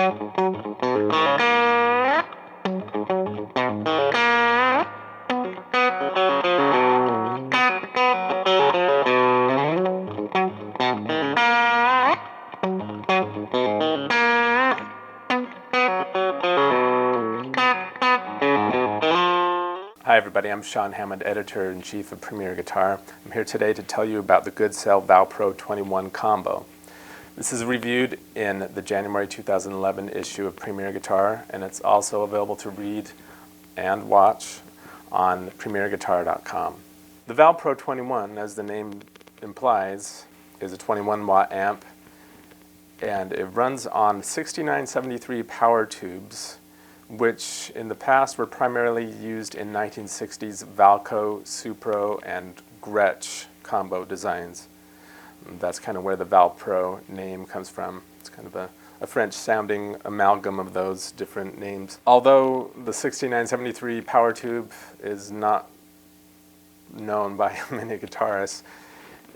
Hi everybody, I'm Sean Hammond, Editor-in-Chief of Premier Guitar. I'm here today to tell you about the Goodsell Valpreaux 21 combo. This is reviewed in the January 2011 issue of Premier Guitar, and it's also available to read and watch on premierguitar.com. The Valpreaux 21, as the name implies, is a 21-watt amp, and it runs on 6973 power tubes, which in the past were primarily used in 1960s Valpreaux, Supro, and Gretsch combo designs. And that's kind of where the Valpreaux name comes from. It's kind of a French-sounding amalgam of those different names. Although the 6973 power tube is not known by many guitarists,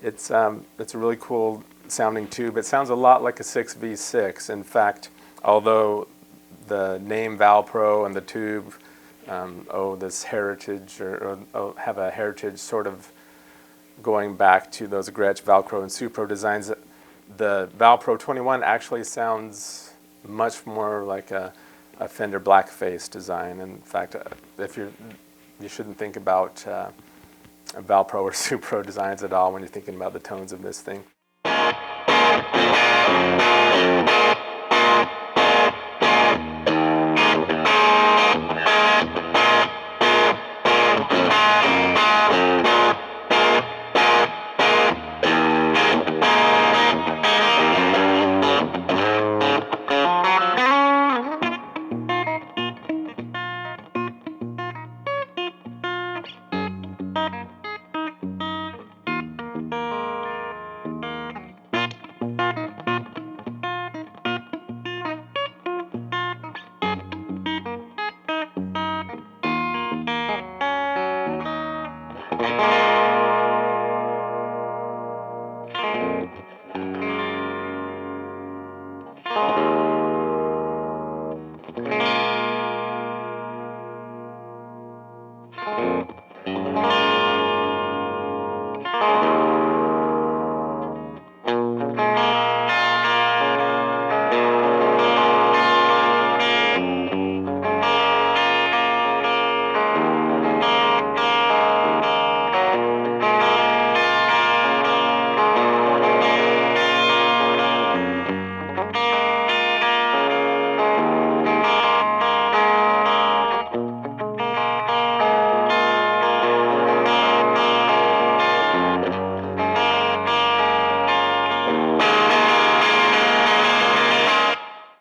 it's a really cool sounding tube. It sounds a lot like a 6V6. In fact, although the name Valpreaux and the tube this heritage, or have a heritage sort of going back to those Gretsch, Valpreaux, and Supro designs, the Valpreaux 21 actually sounds much more like a Fender blackface design. In fact, you shouldn't think about Valpreaux or Supro designs at all when you're thinking about the tones of this thing.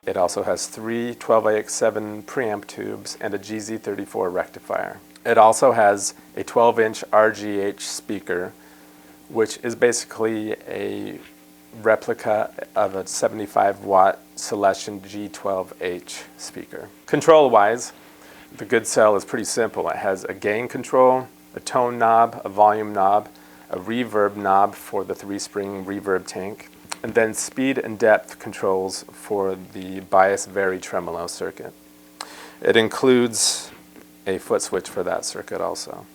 It also has three 12AX7 preamp tubes and a GZ34 rectifier. It also has a 12-inch RGH speaker, which is basically a replica of a 75-watt Celestion G12H speaker. Control-wise, the Goodsell is pretty simple. It has a gain control, a tone knob, a volume knob, a reverb knob for the 3-spring reverb tank, and then speed and depth controls for the bias vary tremolo circuit. It includes a foot switch for that circuit also.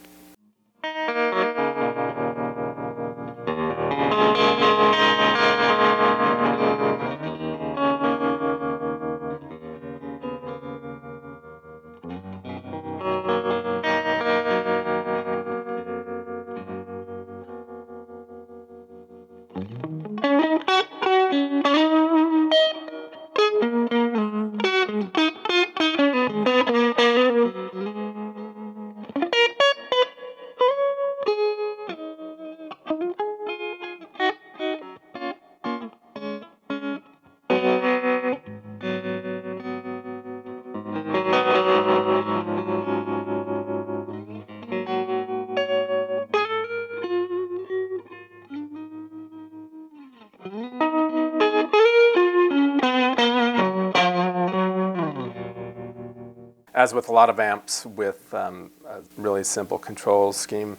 As with a lot of amps with a really simple control scheme,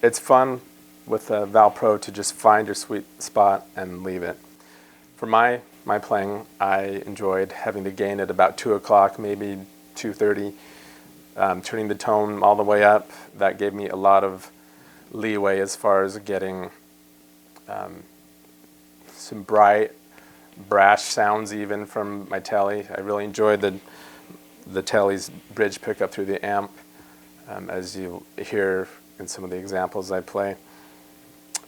it's fun with a Valpreaux to just find your sweet spot and leave it. For my my playing, I enjoyed having the gain at about 2 o'clock, maybe 2:30, turning the tone all the way up. That gave me a lot of leeway as far as getting some bright, brash sounds even from my telly. I really enjoyed the telly's bridge pickup through the amp, as you hear in some of the examples I play.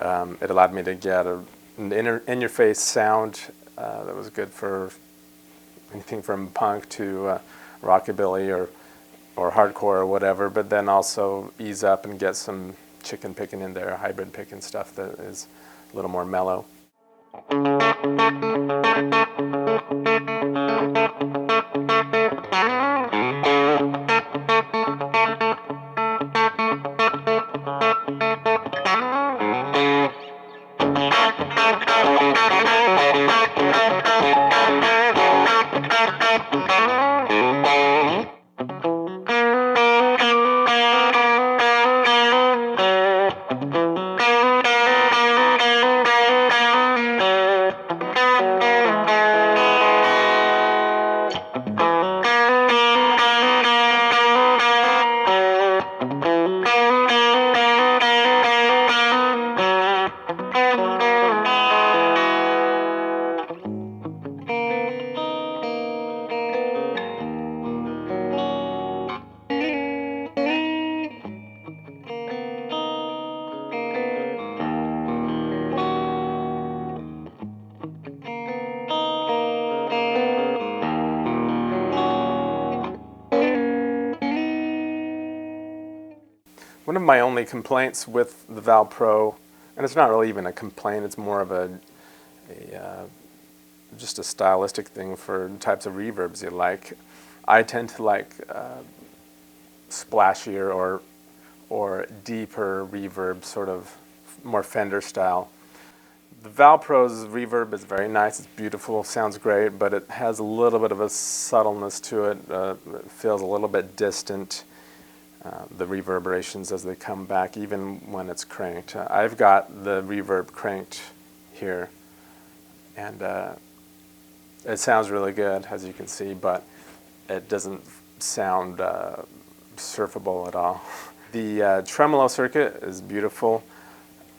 It allowed me to get an in-your-face sound that was good for anything from punk to rockabilly or hardcore or whatever, but then also ease up and get some chicken picking in there, hybrid picking stuff that is a little more mellow. One of my only complaints with the Valpreaux, and it's not really even a complaint, it's more of just a stylistic thing for types of reverbs you like. I tend to like splashier or deeper reverb, sort of more Fender style. The Valpreaux's reverb is very nice, it's beautiful, sounds great, but it has a little bit of a subtleness to it. It feels a little bit distant. The reverberations as they come back, even when it's cranked. I've got the reverb cranked here, and it sounds really good, as you can see, but it doesn't sound surfable at all. The tremolo circuit is beautiful.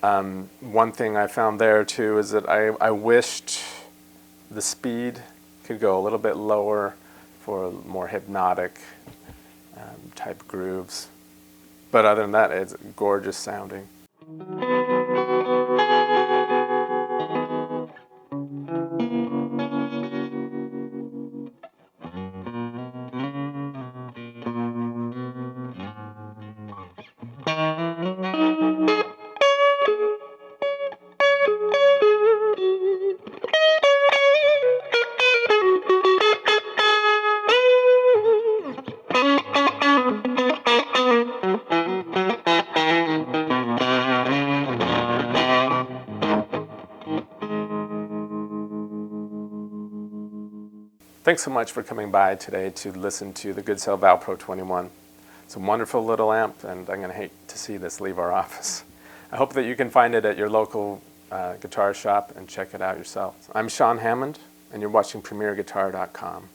One thing I found there too is that I wished the speed could go a little bit lower for more hypnotic type grooves. But other than that, it's gorgeous sounding. Thanks so much for coming by today to listen to the Goodsell Valpreaux 21. It's a wonderful little amp, and I'm going to hate to see this leave our office. I hope that you can find it at your local guitar shop and check it out yourself. I'm Sean Hammond, and you're watching PremierGuitar.com.